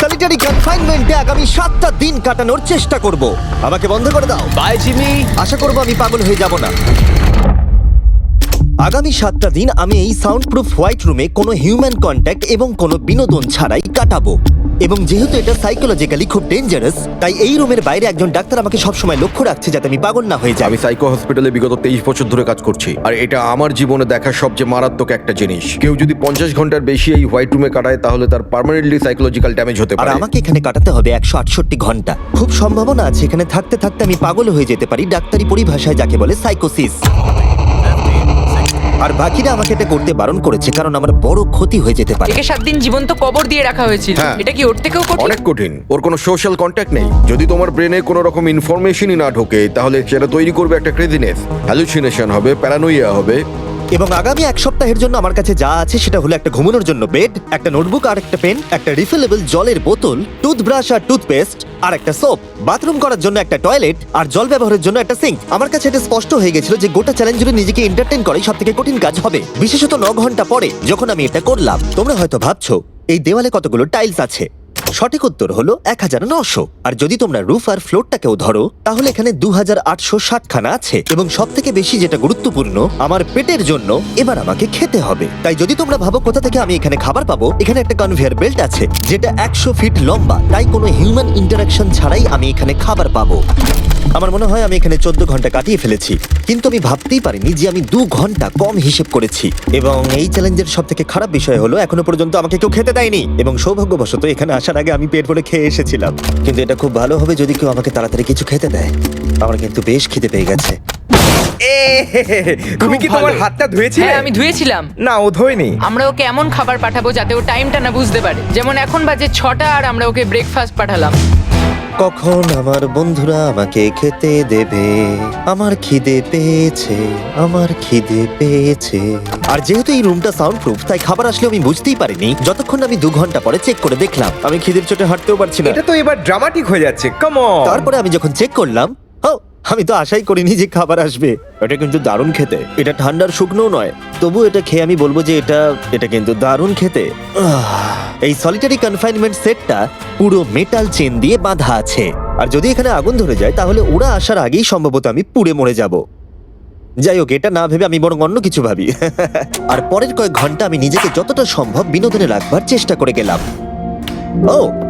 Solitary কনফাইনমেন্টে আগামী 7টা দিন কাটানোর চেষ্টা করব। আমাকে বন্ধ করে দাও। Bye Jimmy. আশা করব আমি পাগল হয়ে যাব না। আগামী 7টা দিন আমি এই সাউন্ড প্রুফ হোয়াইট রুমে কোনো হিউম্যান কন্ট্যাক্ট এবং কোনো বিনোদন ছাড়াই কাটাবো। এবং যেহেতু এটা সাইকোলজিক্যালি খুব ডেঞ্জারাস, তাই এই রুমের বাইরে একজন ডাক্তার আমাকে সবসময় লক্ষ্য রাখছে যাতে আমি পাগল না হয়ে যাই। আমি সাইকো হসপিটালে বিগত 23 বছর ধরে কাজ করছি, আর এটা আমার জীবনে দেখা সবচেয়ে মারাত্মক একটা জিনিস। কেউ যদি 50 ঘন্টার বেশি এই হোয়াইট রুমে কাটায় তাহলে তার পার্মানেন্টলি সাইকোলজিক্যাল ড্যামেজ হতে আর পারে। আমাকে এখানে কাটাতে হবে 168 ঘন্টা। খুব সম্ভাবনা আছে এখানে থাকতে থাকতে আমি পাগল হয়ে যেতে পারি, ডাক্তারি পরিভাষায় যাকে বলে সাইকোসিস। আর বাকিরা আমাকে এটা করতে বারণ করেছে কারণ আমার বড় ক্ষতি হয়ে যেতে পারে। একে 7 দিন জীবন্ত কবর দিয়ে রাখা হয়েছিল। হ্যাঁ। এটা কি ওর থেকেও কঠিন? অনেক কঠিন। ওর কোনো সোশ্যাল কন্ট্যাক্ট নেই। যদি তোমার ব্রেনে কোনো রকম ইনফরমেশনই না ঢোকে তাহলে সেটা তৈরি করবে একটা ক্রেজিনেস, হ্যালুসিনেশন হবে, প্যারানোইয়া হবে। এবং আগামী এক সপ্তাহের জন্য আমার কাছে যা আছে সেটা হলো একটা ঘুমানোর জন্য বেড, একটা নোটবুক আর একটা পেন, একটা রিফিলেবল জলের বোতল, টুথব্রাশ আর টুথপেস্ট আর একটা সোপ, বাথরুম করার জন্য একটা টয়লেট আর জল ব্যবহারের জন্য একটা সিঙ্ক। আমার কাছে এটা স্পষ্ট হয়ে গেছিল যে গোটা চ্যালেঞ্জ জুড়ে নিজেকে এন্টারটেইন করাই সবথেকে কঠিন কাজ হবে, বিশেষত 9 ঘন্টা পরে যখন আমি এটা করলাম। তোমরা হয়তো ভাবছো এই দেওয়ালে কতগুলো টাইলস আছে। সঠিক উত্তর হলো 1900। আর যদি তোমরা রুফ আর ফ্লোরটাকেও ধরো তাহলে এখানে 2860 খানা আছে। এবং সব থেকে বেশি যেটা গুরুত্বপূর্ণ, আমার পেটের জন্য এবার আমাকে খেতে হবে। তাই যদি তোমরা ভাবো কোথা থেকে আমি এখানে খাবার পাবো, এখানে একটা কনভেয়ার বেল্ট আছে যেটা 100 ফিট লম্বা, তাই কোনো হিউম্যান ইন্টারাকশন ছাড়াই আমি এখানে খাবার পাবো। আমার মনে হয় আমি এখানে 14 ঘন্টা কাটিয়ে ফেলেছি, কিন্তু আমি ভাবতেই পারিনি যে আমি 2 ঘন্টা কম হিসেব করেছি। এবং এই চ্যালেঞ্জের সব থেকে খারাপ বিষয় হলো এখনো পর্যন্ত আমাকে কেউ খেতে দেয়নি। এবং সৌভাগ্যবশত এখানে আসার আগে আমি পেট ভরে খেয়ে এসেছিলাম। কিন্তু এটা খুব ভালো হবে যদি কেউ আমাকে তাড়াতাড়ি কিছু খেতে দেয়। আমার কিন্তু বেশ খিদে পেয়ে গেছে। তুমি কি খুব তোমার ভালো। হাতটা ধুয়েছিলে? হ্যাঁ, আমি ধুয়েছিলাম। না, ও ধোয়নি। আমরা ওকে এমন খাবার পাঠাবো যাতে ও টাইমটা না বুঝতে পারে। যেমন এখন বাজে 6টা আর আমরা ওকে ব্রেকফাস্ট পাঠালাম। কখন আমার বন্ধুরা আমাকে খেতে দেবে? আমার খিদে পেয়েছে, আমার খিদে পেয়েছে। আর যেহেতু এই রুমটা সাউন্ড প্রুফ, তাই খাবার আসলে আমি বুঝতেই পারিনি যতক্ষণ আমি 2 ঘন্টা পরে চেক করে দেখলাম। আমি খিদের চোটে হাঁটতেও পারছি না। এটা তো এবার ড্রামাটিক হয়ে যাচ্ছে। Come on. তারপরে আমি যখন চেক করলাম, আমি তো আশাই করিনি যে খাবার আসবে। এটা কিন্তু দারুণ খেতে। এটা ঠান্ডার শুকনো নয়, তবু এটা খেয়ে আমি বলবো যে এটা কিন্তু দারুণ খেতে। এই সলিটারি কনফাইনমেন্ট সেটটা পুরো মেটাল চেন দিয়ে বাঁধা আছে, আর যদি এখানে আগুন ধরে যায় তাহলে ওরা আসার আগেই সম্ভবত আমি পুড়ে মরে যাব। যাই হোক, এটা না ভেবে আমি বরং অন্য কিছু ভাবি। আর পরের কয়েক ঘন্টা আমি নিজেকে যতটা সম্ভব বিনোদনে রাখবার চেষ্টা করে গেলাম।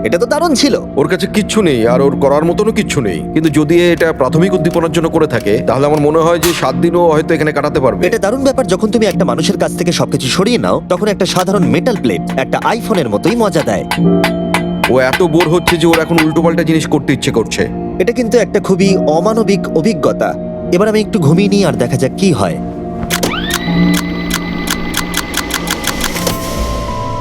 এটা তো দারুণ ছিল। ওর কাছে কিচ্ছু নেই আর ওর করার মতনও কিচ্ছু নেই, কিন্তু যদি এটা প্রাথমিক উদ্দীপনার জন্য করে থাকে তাহলে আমার মনে হয় যে 7 দিনও হয়তো এখানে কাটাতে পারবে। এটা দারুণ ব্যাপার, যখন তুমি একটা মানুষের কাছ থেকে সবকিছু সরিয়ে নাও তখন একটা সাধারণ মেটাল প্লেট একটা আইফোনের মতোই মজা দেয়। ও এত বোর হচ্ছে যে ওর এখন উল্টোপাল্টা জিনিস করতে ইচ্ছে করছে। এটা কিন্তু একটা খুবই অমানবিক অভিজ্ঞতা। এবার আমি একটু ঘুমিয়ে নিই আর দেখা যাক কি হয়।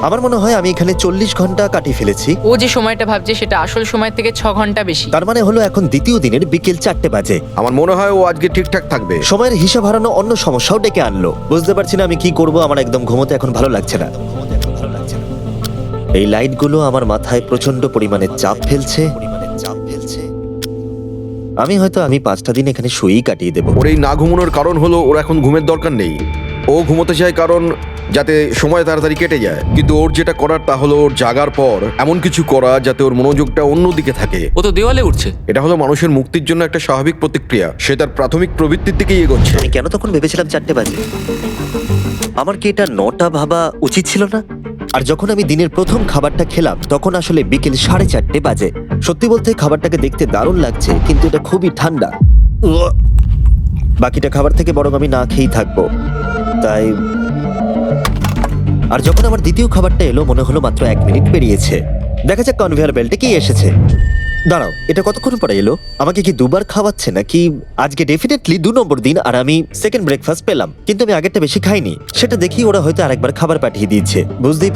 আমার মনে হয় আমি এখানে 40 ঘন্টা কাটিয়ে ফেলেছি। ও যে সময়টা ভাবছে সেটা আসল সময় থেকে 6 ঘন্টা বেশি। তার মানে হলো এখন দ্বিতীয় দিনের বিকেল 4টে বাজে। আমার মনে হয় ও আজকে ঠিকঠাক থাকবে। সময়ের হিসাব হারানো অন্য সমস্যাও ডেকে আনলো। বুঝতে পারছি না আমি কি করব। আমার একদম ঘুমোতে এখন ভালো লাগছে না। এই লাইটগুলো আমার মাথায় প্রচন্ড পরিমাণে চাপ ফেলছে। আমি 5টা দিন এখানে শুয়েই কাটিয়ে দেবো। ওর এই না ঘুমানোর কারণ হলো ওর এখন ঘুমের দরকার নেই। ও ঘুমোতে চায় কারণ যাতে সময় তাড়াতাড়ি কেটে যায়, কিন্তু ওর যেটা করার তা হলো ওর জাগার পর এমন কিছু করা যাতে ওর মনোযোগটা অন্যদিকে থাকে। ও তো দেওয়ালে উঠছে। এটা হলো মানুষের মুক্তির জন্য একটা স্বাভাবিক প্রতিক্রিয়া। সে তার প্রাথমিক প্রবৃত্তির দিকেই এগোচ্ছে। আমি কেন তখন ভেবেছিলাম 4টে বাজে? আমার কি এটা 9টা ভাবা উচিত ছিল না? আর যখন আমি দিনের প্রথম খাবারটা খেলাম তখন আসলে বিকেল 4:30 বাজে। সত্যি বলতে খাবারটাকে দেখতে দারুণ লাগছে, কিন্তু এটা খুবই ঠান্ডা। বাকিটা খাবার থেকে বরং আমি না খেয়েই থাকবো। তাই আর যখন আমার দ্বিতীয় খাবারটা এলো মনে হলো মাত্র 1 মিনিট পেরিয়েছে। দেখা যাক কনভেয়ার বেল্টে কি এসেছে। দাঁড়াও, এটা কতক্ষণ পরে এলো? আমাকে কি দুবার খাওয়াচ্ছে নাকি? আজকে ডেফিনেটলি 2 নম্বর দিন আর আমি সেকেন্ড ব্রেকফাস্ট পেলাম, কিন্তু আমি আগেরটা বেশি খাইনি। সেটা দেখি ওরা হয়তো আরেকবার খাবার পাঠিয়ে দিয়েছে। বুঝতেই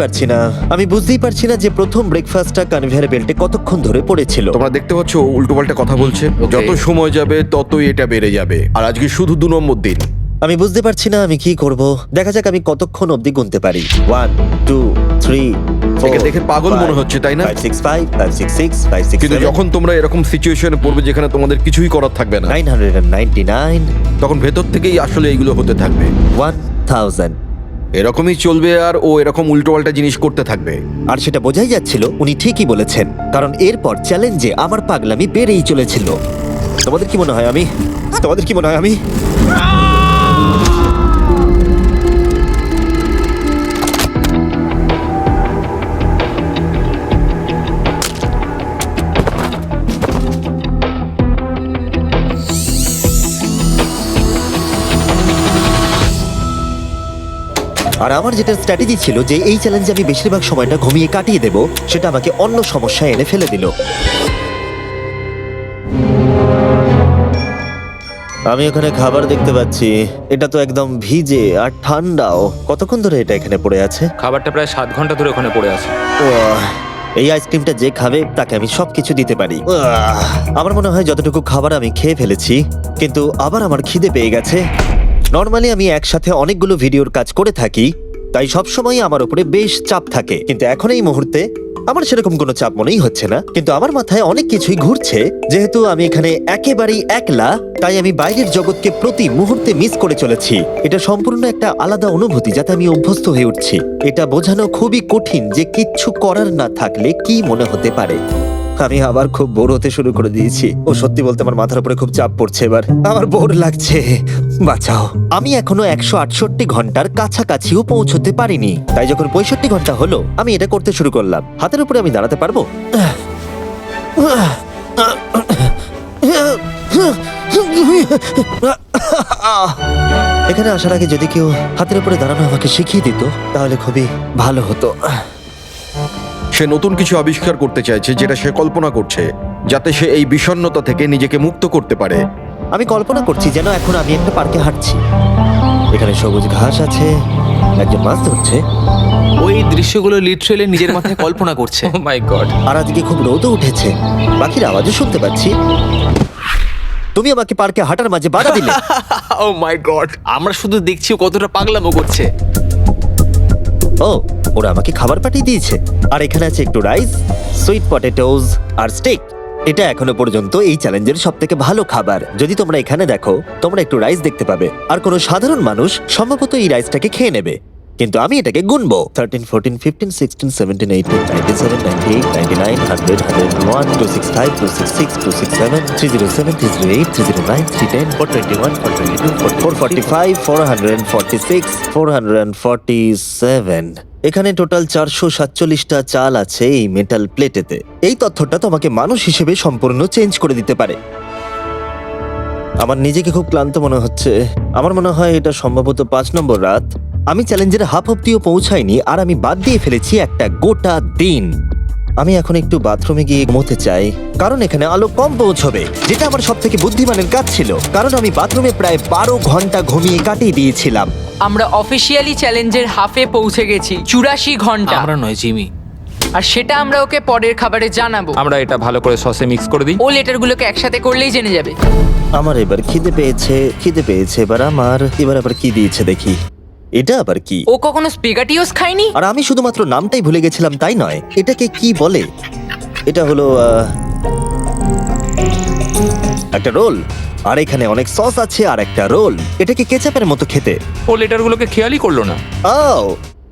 পারছি না যে প্রথম ব্রেকফাস্টটা কনভেয়ার বেল্টে কতক্ষণ ধরে পড়েছিল। তোমরা দেখতে পাচ্ছ ও উল্টোপাল্টা কথা বলছে। যত সময় যাবে ততই এটা বেড়ে যাবে, আর আজকে শুধু 2 নম্বর দিন। আমি বুঝতে পারছি না আমি কি করব। দেখা যাক আমি কতক্ষণ অবধি গুনতে পারি। 1 2 3 একে দেখে পাগল মনে হচ্ছে, তাই না? 5 6 5 5 6 6 5 6 কিন্তু যখন তোমরা এরকম সিচুয়েশনে পড়বে যেখানে তোমাদের কিছুই করার থাকবে না, 999 তখন ভেতর থেকেই আসলে এইগুলো হতে থাকবে। 1000 এরকমই চলবে আর ও এরকম উল্টোপাল্টা জিনিস করতে থাকবে। আর সেটা বোঝাই যাচ্ছিল উনি ঠিকই বলেছেন, কারণ এরপর চ্যালেঞ্জে আমার পাগলামি বেড়েই চলেছিল। তোমাদের কি মনে হয় আমি আর আমার যেটা স্ট্র্যাটেজি ছিল যে এই চ্যালেঞ্জে আমি বেশিরভাগ সময়টা ঘুমিয়ে কাটিয়ে দেব, সেটা আমাকে অন্য সমস্যায় এনে ফেলে দিল। আমি ওখানে খাবার দেখতে পাচ্ছি, এটা তো একদম ভিজে আর ঠান্ডাও। কতক্ষণ ধরে এটা এখানে পড়ে আছে? খাবারটা প্রায় 7 ঘন্টা ধরে ওখানে পড়ে আছে। উয়াহ, এই আইসক্রিমটা যে খাবে তাকে আমি সবকিছু দিতে পারি। উয়াহ, আমার মনে হয় যতটুকু খাবার আমি খেয়ে ফেলেছি, কিন্তু আবার আমার খিদে পেয়ে গেছে। নর্মালি আমি একসাথে অনেকগুলো ভিডিওর কাজ করে থাকি, তাই সবসময় আমার উপরে বেশ চাপ থাকে, কিন্তু এখন এই মুহূর্তে আমার সেরকম কোনো চাপ মনেই হচ্ছে না। কিন্তু আমার মাথায় অনেক কিছুই ঘুরছে। যেহেতু আমি এখানে একেবারেই একলা, তাই আমি বাইরের জগৎকে প্রতি মুহূর্তে মিস করে চলেছি। এটা সম্পূর্ণ একটা আলাদা অনুভূতি যাতে আমি অভ্যস্ত হয়ে উঠছি। এটা বোঝানো খুবই কঠিন যে কিচ্ছু করার না থাকলে কি মনে হতে পারে। আমি আবার খুব বোর হতে শুরু করে দিয়েছি। ও সত্যি বলতে আমার মাথার উপরে খুব চাপ পড়ছে এবার। আমার বোর লাগছে, বাঁচাও। আমি এখনো 168 ঘন্টার কাছাকাছিও পৌঁছতে পারিনি, তাই যখন 65 ঘন্টা হলো আমি এটা করতে শুরু করলাম। হাতের উপরে আমি দাঁড়াতে পারবো? এখানে আসার আগে যদি কেউ হাতের উপরে দাঁড়ানো আমাকে শিখিয়ে দিত তাহলে খুবই ভালো হতো। সে নতুন কিছু আবিষ্কার করতে চাইছে যেটা সে কল্পনা করছে, যাতে সে এই বিষণ্ণতা থেকে নিজেকে মুক্ত করতে পারে। আমি কল্পনা করছি যেন এখন আমি একটা পার্কে হাঁটছি। এখানে সবুজ ঘাস আছে, একজন মাছ ধরছে, ওই দৃশ্যগুলো লিটারালি নিজের মাথায় কল্পনা করছে। ও মাই গড। আর আজকে খুব রোদও উঠেছে, পাখির আওয়াজও শুনতে পাচ্ছি। তুমি আমাকে পার্কে হাঁটার মাঝে বাধা দিলে। ও মাই গড, আমরা শুধু দেখছি ও কতটা পাগলামো করছে। ও, ওরা আমাকে খাবার পাঠিয়ে দিয়েছে। আর এখানে আছে একটু রাইস, সুইট পটেটোজ আর স্টেক। এটা এখনো পর্যন্ত এই চ্যালেঞ্জের সবথেকে ভালো খাবার। যদি তোমরা এখানে দেখো, তোমরা একটু রাইস দেখতে পাবে। আর কোনো সাধারণ মানুষ সম্ভবত এই রাইসটাকে খেয়ে নেবে, কিন্তু আমি এটাকে গুনবো। 13, 14, 15, 16, 17, 18, 97, 98, 99, 100, 101, 265, 266, 267, 307, 308, 309, 310, 421, 422, 445, 446, 447। এখানে টোটাল 447টা চাল আছে এই মেটাল প্লেটেতে। এই তথ্যটা তোমাকে মানুষ হিসেবে সম্পূর্ণ চেঞ্জ করে দিতে পারে। আমার নিজেকে খুব ক্লান্ত মনে হচ্ছে। আমার মনে হয় এটা সম্ভবত 5 নম্বর রাত। আমি চ্যালেঞ্জের হাফ অব্দিও পৌঁছাইনি আর আমি বাদ দিয়ে ফেলেছি একটা গোটা দিন। আমি এখন একটু বাথরুমে গিয়ে ঘুমোতে চাই, কারণ এখানে আলো কম পৌঁছবে, যেটা আমার সব থেকে বুদ্ধিমানের কাজ ছিল, কারণ আমি বাথরুমে প্রায় 12 ঘন্টা ঘুমিয়ে কাটিয়ে দিয়েছিলাম। আমরা অফিসিয়ালি চ্যালেঞ্জের হাফে পৌঁছে গেছি, 84 ঘন্টা। আমরা নয় জিমি। আর সেটা আমরা ওকে পরের খাবারে জানাবো। আমরা এটা ভালো করে সসে মিক্স করে দিই। ও লেটারগুলোকে একসাথে করলেই জেনে যাবে। আমার এবার খিদে পেয়েছে এবার এবার আবার কি দিয়েছে দেখি। এটা আবার কি? ও কখনো স্পেগাটিওস খায়নি। আর আমি শুধুমাত্র নামটাই ভুলে গেছিলাম তাই নয়, এটাকে কি বলে? এটা হলো একটা রোল, আর এখানে অনেক সস আছে আর একটা রোল। এটাকে কেচাপের মতো খেতে। ও লেটারগুলোকে খেয়ালই করলো না। ও,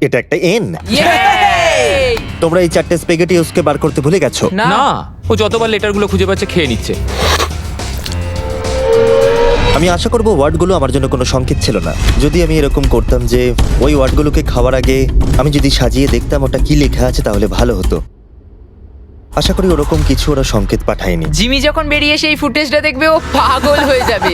এটা একটা এন। Yay! তোমরা এই 4টে স্পেগেটিওসকে বার করতে ভুলে গেছো। না। না, ও যতবার লেটারগুলো খুঁজে পাচ্ছে খেয়ে নিচ্ছে। আমি আশা করবো ওয়ার্ডগুলো আমার জন্য কোনো সংকেত ছিল না। যদি আমি এরকম করতাম যে ওই ওয়ার্ডগুলোকে খাওয়ার আগে আমি যদি সাজিয়ে দেখতাম ওটা কি লেখা আছে তাহলে ভালো হতো। আশা করি ওরকম কিছু ওরা সংকেত পাঠায়নি। জিমি যখন বেরিয়ে সেই ফুটেজটা দেখবে ও পাগল হয়ে যাবে।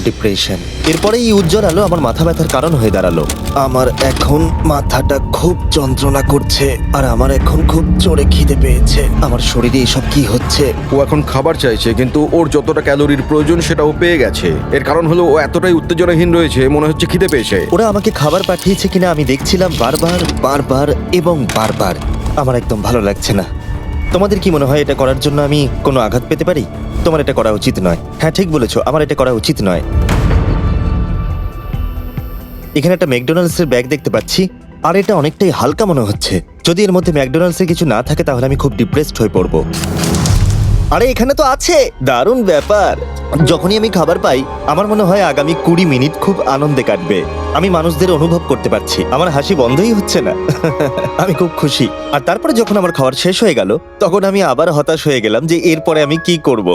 ডিপ্রেশন। এরপরে এই উজ্জ্বল আলো আমার মাথা ব্যথার কারণ হয়ে দাঁড়ালো। আমার এখন মাথাটা খুব যন্ত্রণা করছে আর আমার এখন খুব জোরে খিদে পেয়েছে। আমার শরীরে এসব কি হচ্ছে? ও এখন খাবার চাইছে, কিন্তু ওর যতটা ক্যালোরির প্রয়োজন সেটা ও পেয়ে গেছে। এর কারণ হলো ও এতটাই উত্তেজনাহীন রয়েছে, মনে হচ্ছে খিদে পেয়েছে। ওরা আমাকে খাবার পাঠিয়েছে কিনা আমি দেখছিলাম বারবার এবং বারবার। আমার একদম ভালো লাগছে না। তোমাদের কি মনে হয় এটা করার জন্য আমি কোনো আঘাত পেতে পারি? তোমার এটা করা উচিত নয়। হ্যাঁ, ঠিক বলেছো, আমার এটা করা উচিত নয়। এখানে একটা ম্যাকডোনাল্ডস এর ব্যাগ দেখতে পাচ্ছি, আর এটা অনেকটাই হালকা মনে হচ্ছে। যদি এর মধ্যে ম্যাকডোনাল্ডস এর কিছু না থাকে তাহলে আমি খুব ডিপ্রেসড হয়ে পড়বো। আরে এখানে তো আছে, দারুণ ব্যাপার। যখনই আমি খাবার পাই আমার মনে হয় আগামী 20 মিনিট খুব আনন্দে কাটবে। আমি মানুষদের অনুভব করতে পারছি, আমার হাসি বন্ধই হচ্ছে না। আমি খুব খুশি। আর তারপরে যখন আমার খাবার শেষ হয়ে গেল তখন আমি আবার হতাশ হয়ে গেলাম যে এরপরে আমি কি করব।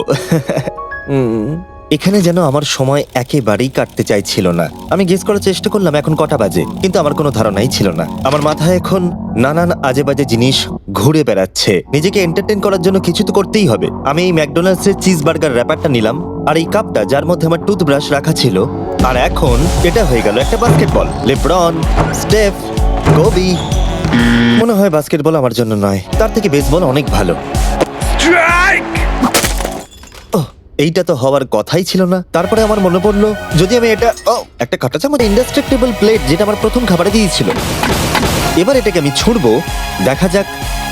এখানে যেন আমার সময় একেবারেই কাটতে চাইছিল না। আমি গেস করার চেষ্টা করলাম এখন কটা বাজে, কিন্তু আমার কোনো ধারণাই ছিল না। আমার মাথায় এখন নানান আজে বাজে জিনিস ঘুরে বেড়াচ্ছে। নিজেকে এন্টারটেইন করার জন্য কিছু তো করতেই হবে। আমি এই ম্যাকডোনাল্ডস এর চিজ বার্গার র্যাপারটা নিলাম আর এই কাপটা যার মধ্যে আমার টুথব্রাশ রাখা ছিল। আর এখন এটা হয়ে গেল একটা বাস্কেটবল। LeBron, স্টেফ, Covey. মনে হয় বাস্কেটবল আমার জন্য নয়, তার থেকে বেসবল অনেক ভালো। ওহ, এইটা তো হওয়ার কথাই ছিল না। তারপরে আমার মনে পড়লো যদি আমি এটা একটা কাঁটা চামচ ইনডেস্ট্রাক্টেবল প্লেট যেটা আমার প্রথম খাবারে দিয়েছিল। এবার এটাকে আমি ছুঁড়বো, দেখা যাক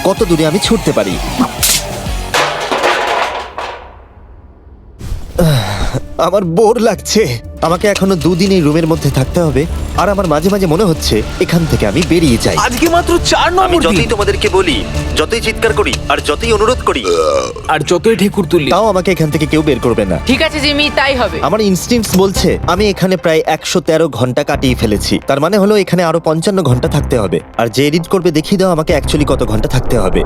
কত দূরে আমি ছুটতে পারি। আমার বোর লাগছে। আমাকে এখনো 2 দিন এই রুমের মধ্যে থাকতে হবে। আর আমার মাঝে মাঝে মনে হচ্ছে এখান থেকে আমি বেরিয়ে যাই। আজকে মাত্র 4 আমি নম্বর যতই দিন তোমাদেরকে বলি, যতই চিৎকার করি আর যতই অনুরোধ করি, আর যতই ঠেকুর তুললি তাও আমাকে এখান থেকে কেউ বের করবে না। ঠিক আছে জিমি, তাই হবে। আমার ইনস্টিংক্টস বলছে আমি এখানে প্রায় 113 ঘন্টা কাটিয়ে ফেলেছি। তার মানে হলো এখানে আরো 55 ঘন্টা থাকতে হবে। আর যে এডিট করবে দেখিয়ে দাও আমাকে অ্যাকচুয়ালি কত ঘন্টা থাকতে হবে।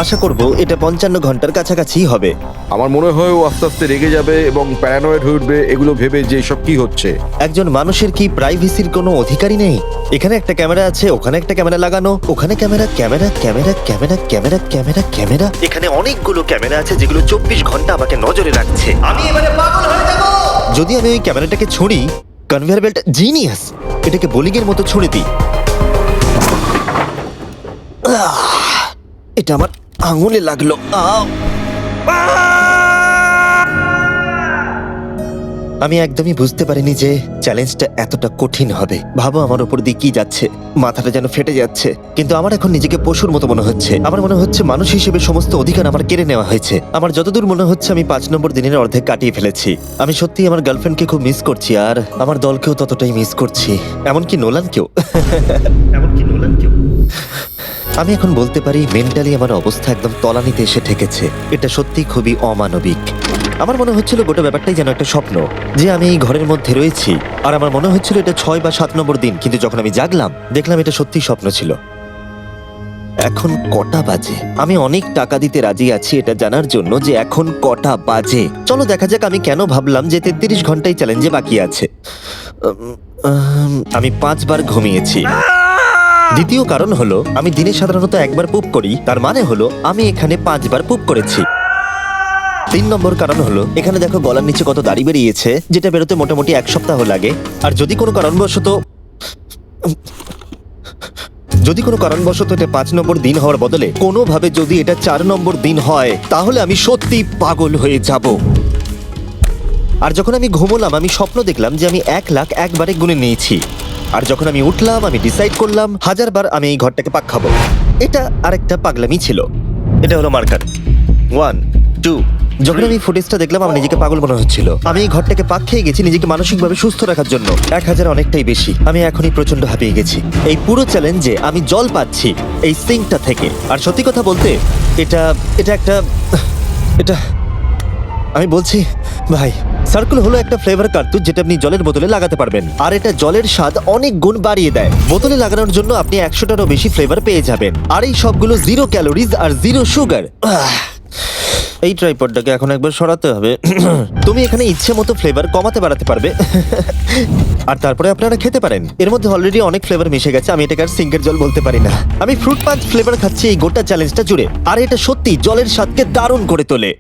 আশা করব এটা 55 ঘন্টার কাছাকাছি হবে। আমার মনে হয় ও আস্তে আস্তে রেগে যাবে এবং প্যারানয়েড হয়ে উঠবে এগুলো ভেবে যে সব কি হচ্ছে। একজন মানুষের কি প্রাইভেসির কোনো অধিকারই নেই? এখানে একটা ক্যামেরা আছে, ওখানে একটা ক্যামেরা লাগানো, ওখানে camera camera camera camera camera camera camera. এখানে অনেকগুলো ক্যামেরা আছে যেগুলো 24 ঘন্টা আমাকে নজরে রাখছে। আমি এবারে পাগল হয়ে যাব। যদি আমি ওই ক্যামেরাটাকে ছুঁড়ি, কনভেয়ার বেল্ট জিনিয়াস, এটাকে বোলিং এর মতো ছুঁড়ে দিই। এটা আমার আঙুলে লাগলো। আমি একদমই বুঝতে পারিনি যে চ্যালেঞ্জটা এতটা কঠিন হবে। ভাবো আমার উপর দিয়ে কি যাচ্ছে, মাথাটা যেন ফেটে যাচ্ছে। কিন্তু আমার এখন নিজেকে পশুর মতো মনে হচ্ছে। আমার মনে হচ্ছে মানুষ হিসেবে সমস্ত অধিকার আমার কেড়ে নেওয়া হয়েছে। আমার যতদূর মনে হচ্ছে আমি 5 নম্বর দিনের অর্ধেক কাটিয়ে ফেলেছি। আমি সত্যি আমার গার্লফ্রেন্ডকে খুব মিস করছি, আর আমার দলকেও ততটাই মিস করছি, এমনকি নোলানকেও। আমি এখন বলতে পারি মেন্টালি আমার অবস্থা একদম তলানিতে এসে ঠেকেছে। এটা সত্যি খুবই অমানবিক। আমার মনে হচ্ছিল গোটা ব্যাপারটাই যেন একটা স্বপ্ন, যে আমি এই ঘরের মধ্যে রয়েছি। আর আমার মনে হচ্ছিল এটা 6 বা 7 নম্বর দিন, কিন্তু যখন আমি জাগলাম দেখলাম এটা সত্যিই স্বপ্ন ছিল। এখন কটা বাজে? আমি অনেক টাকা দিতে রাজি আছি এটা জানার জন্য যে এখন কটা বাজে। চলো দেখা যাক আমি কেন ভাবলাম যে 33 ঘন্টাই চ্যালেঞ্জে বাকি আছে। আমি 5 বার ঘুমিয়েছি। দ্বিতীয় কারণ হলো আমি দিনে সাধারণত একবার পুপ করি, তার মানে হলো আমি এখানে 5 বার পুপ করেছি। 3 নম্বর কারণ হলো এখানে দেখো গলার নিচে কত দাড়ি বেরিয়েছে, যেটা বেরোতে মোটামুটি 1 সপ্তাহ লাগে। আর যদি কোনো কারণবশত এটা 5 নম্বর দিন হওয়ার বদলে কোনোভাবে যদি এটা 4 নম্বর দিন হয়, তাহলে আমি সত্যি পাগল হয়ে যাব। আর যখন আমি ঘুমোলাম আমি স্বপ্ন দেখলাম যে আমি 1 লাখ একবারে গুনে নিয়েছি। আর যখন আমি উঠলাম আমি ডিসাইড করলাম 1000 বার আমি এই ঘরটাকে পাক খাবো। এটা আরেকটা পাগলামি ছিল। এটা হলো মার্কার 1 2। যখন আমি ফুটেজটা দেখলাম আমার নিজেকে পাগল মনে হচ্ছিল। আমি এই ঘরটাকে পাক খেয়ে গেছি নিজেকে মানসিকভাবে সুস্থ রাখার জন্য। 1000 অনেকটাই বেশি। আমি এখনই প্রচন্ড হাঁপিয়ে গেছি। এই পুরো চ্যালেঞ্জে আমি জল পাচ্ছি এই সিঙ্কটা থেকে। আর সত্যি কথা বলতে এটা আমি বলছি ভাই, সার্কেল হলো একটা ফ্লেভার কার্তুজ যেটা আপনি জলের বোতলে লাগাতে পারবেন। আর এটা জলের স্বাদ অনেক গুণ বাড়িয়ে দেয়। বোতলে লাগানোর জন্য আপনি 100টারও বেশি ফ্লেভার পেয়ে যাবেন। আর এই সবগুলো 0 ক্যালোরিজ আর 0 সুগার। এই ট্রাইপডটাকে এখন একবার সরাতে হবে। তুমি এখানে ইচ্ছে মতো ফ্লেভার কমাতে বাড়াতে পারবে। আর তারপরে আপনারা খেতে পারেন। এর মধ্যে অলরেডি অনেক ফ্লেভার মিশে গেছে, আমি এটাকে আর সিঙ্কের জল বলতে পারি না। আমি ফ্রুট পাঞ্চ ফ্লেভার খাচ্ছি এই গোটা চ্যালেঞ্জটা জুড়ে। আর এটা সত্যি জলের স্বাদকে দারুণ করে তোলে।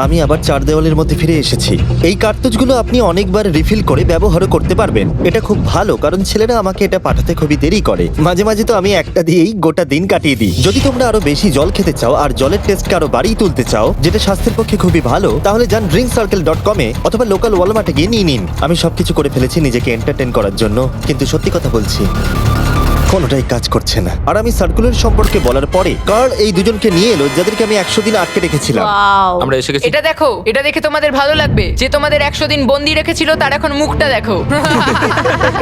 আমি আবার 4 দেওয়ালের মধ্যে ফিরে এসেছি। এই কার্তুজগুলো আপনি অনেকবার রিফিল করে ব্যবহারও করতে পারবেন। এটা খুব ভালো কারণ ছেলেরা আমাকে এটা পাঠাতে খুবই দেরি করে। মাঝে মাঝে তো আমি একটা দিয়েই গোটা দিন কাটিয়ে দিই। যদি তোমরা আরো বেশি জল খেতে চাও আর জলের টেস্টকে আরো বাড়িয়ে তুলতে চাও, যেটা স্বাস্থ্যের পক্ষে খুবই ভালো, তাহলে যান drinkcircle.com এ অথবা লোকাল ওয়ালমার্টে গিয়ে নিয়ে নিন। আমি সবকিছু করে ফেলেছি নিজেকে এন্টারটেইন করার জন্য, কিন্তু সত্যি কথা বলছি কোনোটাই কাজ করছে না। আর আমি সার্কুলার সম্পর্কে বলার পরে কার্ল এই দুজনকে নিয়ে এলো যাদেরকে আমি 100 দিন আটকে রেখেছিলাম। ওয়াও আমরা এসে গেছি। এটা দেখো, এটা দেখে তোমাদের ভালো লাগবে। যে তোমাদের 100 দিন বন্দি রেখেছিল তার এখন মুখটা দেখো।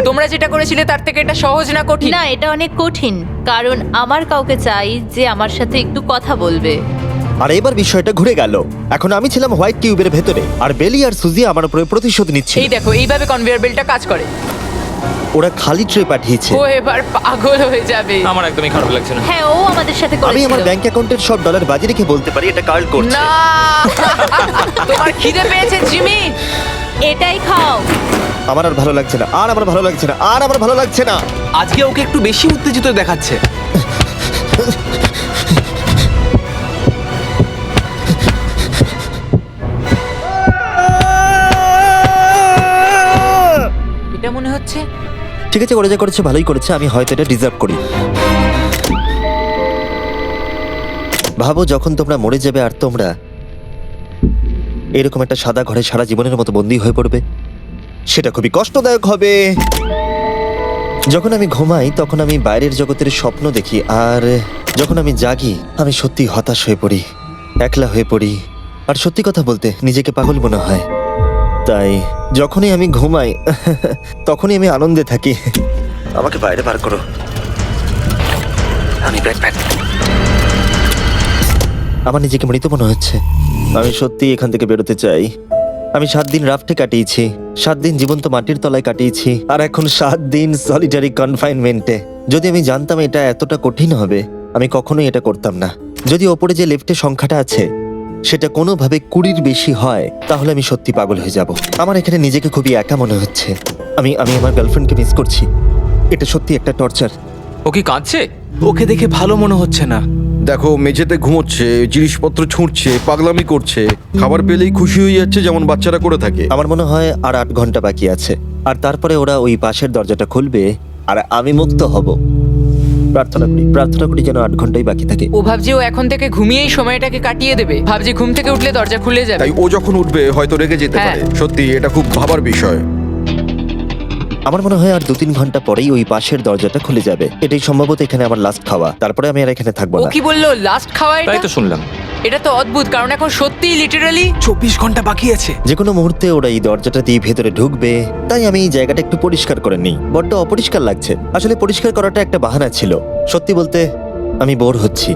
তোমরা যেটা করেছিলে তার থেকে এটা সহজ না কঠিন? না, এটা অনেক কঠিন, কারণ আমার কাউকে চাই যে আমার সাথে একটু কথা বলবে। আর এবার বিষয়টা ঘুরে গেল। এখন আমি ছিলাম হোয়াইট কিউবের ভেতরে, আর বেলি আর সুজি আমার উপরে প্রতিশোধ নিচ্ছিল। এই দেখো এইভাবে কনভেয়ার বেল্টটা কাজ করে। ওরা খালি ট্রে পাঠিয়েছে। ও এবার পাগল হয়ে যাবে। আমার একদমই খারাপ লাগছে না। হ্যাঁ ও আমাদের সাথে আমি করেছিল। আমার ব্যাংক অ্যাকাউন্টের সব ডলার বাজি রেখে বলতে পারি এটা কার্ল করছে। না তোমার খিদে পেয়েছে জিমি? এটাই খাও। আমার আর ভালো লাগছে না, আর আমার ভালো লাগছে না, আর আমার ভালো লাগছে না। আজকে ওকে একটু বেশি উত্তেজিত দেখাচ্ছে। এটা মনে হচ্ছে ঠিক আছে, ওরা যা করেছে ভালোই করেছে। আমি হয়তো এটা ডিজার্ভ করি। ভাবো যখন তোমরা মরে যাবে আর তোমরা এরকম একটা সাদা ঘরে সারা জীবনের মতো বন্দী হয়ে পড়বে, সেটা খুবই কষ্টদায়ক হবে। যখন আমি ঘুমাই তখন আমি বাইরের জগতের স্বপ্ন দেখি, আর যখন আমি জাগি আমি সত্যি হতাশ হয়ে পড়ি, একলা হয়ে পড়ি, আর সত্যি কথা বলতে নিজেকে পাগল মনে হয়। তাই যখনই আমি ঘুমাই তখনই আমি আনন্দে থাকি। আমাকে বাইরে বার করো, আমি ব্যাকপ্যাক। আমার নিজেকে মৃত মনে হচ্ছে। আমি সত্যি এখান থেকে বেরোতে চাই। আমি 7 দিন রাফটে কাটিয়েছি, 7 দিন জীবন্ত মাটির তলায় কাটিয়েছি, আর এখন 7 দিন সলিটারি কনফাইনমেন্টে। যদি আমি জানতাম এটা এতটা কঠিন হবে, আমি কখনোই এটা করতাম না। যদি ওপরে যে লেফটে সংখ্যাটা আছে সেটা কোনোভাবে 20-র বেশি হয়, তাহলে আমি সত্যি পাগল হয়ে যাব। আমার এখানে নিজেকে খুবই একা মনে হচ্ছে। আমি আমার গার্লফ্রেন্ডকে মিস করছি। এটা সত্যি একটা টর্চার। ও কি কাঁদছে? ওকে দেখে ভালো মনে হচ্ছে না। দেখো মেঝেতে ঘুমোচ্ছে, জিনিসপত্র ছুঁড়ছে, পাগলামি করছে, খাবার পেলেই খুশি হয়ে যাচ্ছে যেমন বাচ্চারা করে থাকে। আমার মনে হয় আর 8 ঘন্টা বাকি আছে, আর তারপরে ওরা ওই পাশের দরজাটা খুলবে আর আমি মুক্ত হব। প্রার্থনা করি যেন 8 ঘন্টাই বাকি থাকে। ও ভাবছে ও এখন থেকে ঘুমিয়েই সময়টাকে কাটিয়ে দেবে। ভাবছে ঘুম থেকে উঠলে দরজা খুলে যাবে। তাই ও যখন উঠবে হয়তো রেগে যেতে হ্যাঁ। পারে। সত্যি এটা খুব ভাবার বিষয়। আমার মনে হয় আর 2-3 ঘন্টা পরেই ওই পাশের দরজাটা খুলে যাবে। এটাই সম্ভবত এখানে আমার লাস্ট খাওয়া, তারপরে আমি আর এখানে থাকবো ও না। কি বললো লাস্ট খাওয়া? তাই এটা তো শুনলাম। এটা তো অদ্ভুত, কারণ এখন সত্যি লিটারালি 24 ঘন্টা বাকি আছে। যে কোনো মুহূর্তে ওরা এই দরজাটা দিয়ে ভেতরে ঢুকবে, তাই আমি এই জায়গাটা একটু পরিষ্কার করে নিই। বড্ড অপরিষ্কার লাগছে। আসলে পরিষ্কার করাটা একটা বাহানা ছিল। সত্যি বলতে আমি বোর হচ্ছি,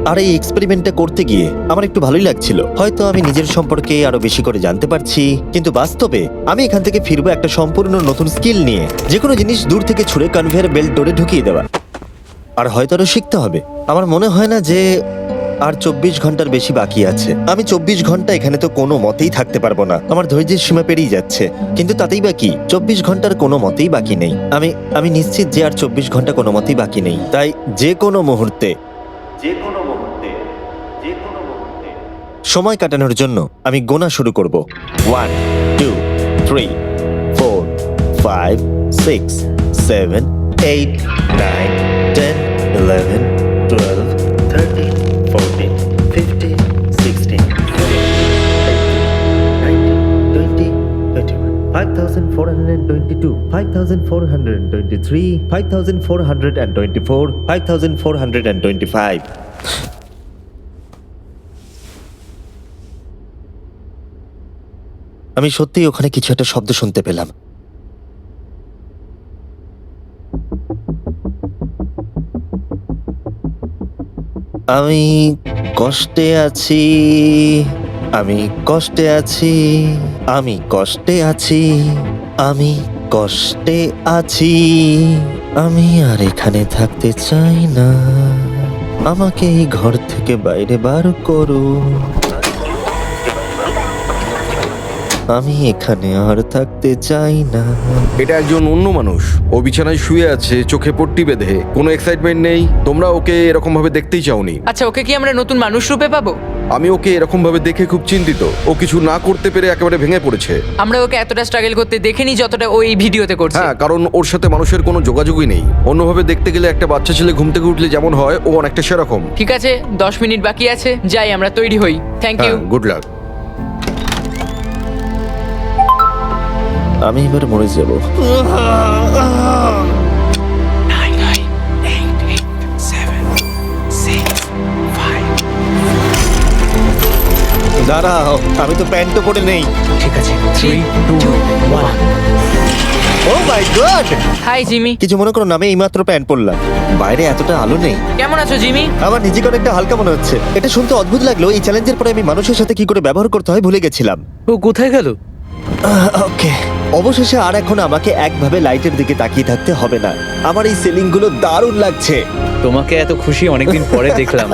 আর এই এক্সপেরিমেন্টটা করতে গিয়ে আমার একটু ভালোই লাগছিল। হয়তো আমি নিজের সম্পর্কে আরো বেশি করে জানতে পারছি, কিন্তু বাস্তবে আমি এখান থেকে ফিরবো একটা সম্পূর্ণ নতুন স্কিল নিয়ে। যে কোনো জিনিস দূর থেকে ছুঁড়ে কনভেয়ার বেল্ট ডোরে ঢুকিয়ে দেওয়া, আর হয়তো আরো শিখতে হবে। আমার মনে হয় না যে আর 24 ঘন্টার বেশি বাকি আছে। আমি 24 ঘন্টা এখানে তো কোনো মতেই থাকতে পারবো না। আমার ধৈর্যের সীমা পেরিয়ে যাচ্ছে। কিন্তু তাতেই বা কি, 24 ঘন্টার কোনো মতেই বাকি নেই। আমি নিশ্চিত যে আর 24 ঘন্টা কোনো মতেই বাকি নেই। তাই যে কোনো মুহূর্তে সময় কাটানোর জন্য আমি গোনা শুরু করব। 1 2 3 4 5 6 7 8 9 10 11 12 13 14 15 16 17 5422 5423 5424 5425। আমি সত্যিই ওখানে কিছু একটা শব্দ শুনতে পেলাম। আমি কষ্টে আছি, আমি কষ্টে আছি, আমি কষ্টে আছি, আমি কষ্টে আছি, আমি আর এখানে থাকতে চাই না। আমাকে এই ঘর থেকে বাইরে বার করো। আমি এখানে আর থাকতে চাই না। এটা একজন অন্য মানুষ। ও বিছানায় শুয়ে আছে, চোখে পট্টি বেঁধে, কোনো এক্সাইটমেন্ট নেই। তোমরা ওকে এরকম ভাবে দেখতেই চাওনি। আচ্ছা ওকে কি আমরা নতুন মানুষ রূপে পাবো? আমি ওকে এরকম ভাবে দেখে খুব চিন্তিত। ও কিছু না করতে পেরে একেবারে ভেঙে পড়েছে। আমরা ওকে এতটা স্ট্রাগল করতে দেখিনি যতটা ও এই ভিডিওতে করছে। হ্যাঁ, কারণ ওর সাথে মানুষের কোনো যোগাযোগই নেই। অন্যভাবে দেখতে গেলে একটা বাচ্চা ছেলে ঘুম থেকে উঠলে যেমন হয়, ও অনেকটা সেরকম। ঠিক আছে 10 মিনিট বাকি আছে, যাই আমরা তৈরি হই। Thank you. Good luck. আমি এবার মরে যাব। দাঁড়াও, আমি তো প্যান্টও পরে নেই। ঠিক আছে 3 2 1 ও মাই গড! হাই জিমি, কিছু মনে করো না, আমি এইমাত্র প্যান্ট পরলাম। বাইরে এতটা আলো নেই। কেমন আছো জিমি? আমার নিজেকে অনেকটা হালকা মনে হচ্ছে। এটা শুনতে অদ্ভুত লাগলো, এই চ্যালেঞ্জের পরে আমি মানুষের সাথে কি করে ব্যবহার করতে হয় ভুলে গেছিলাম। ও কোথায় গেল? ওকে, অবশেষে আর এখন আমাকে একভাবে লাইটের দিকে তাকিয়ে থাকতে হবে না। আমার এই সিলিং গুলো দারুণ লাগছে। তোমাকে এত খুশি অনেকদিন পরে দেখলাম।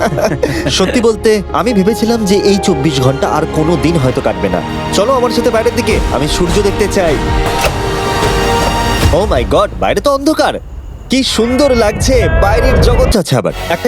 সত্যি বলতে আমি ভেবেছিলাম যে এই 24 ঘন্টা আর কোনো দিন হয়তো কাটবে না। চলো আমার সাথে বাইরের দিকে, আমি সূর্য দেখতে চাই। ও মাই গড, বাইরে তো অন্ধকার। কি সুন্দর লাগছে বাইরের জগৎ। আছে আবার একটা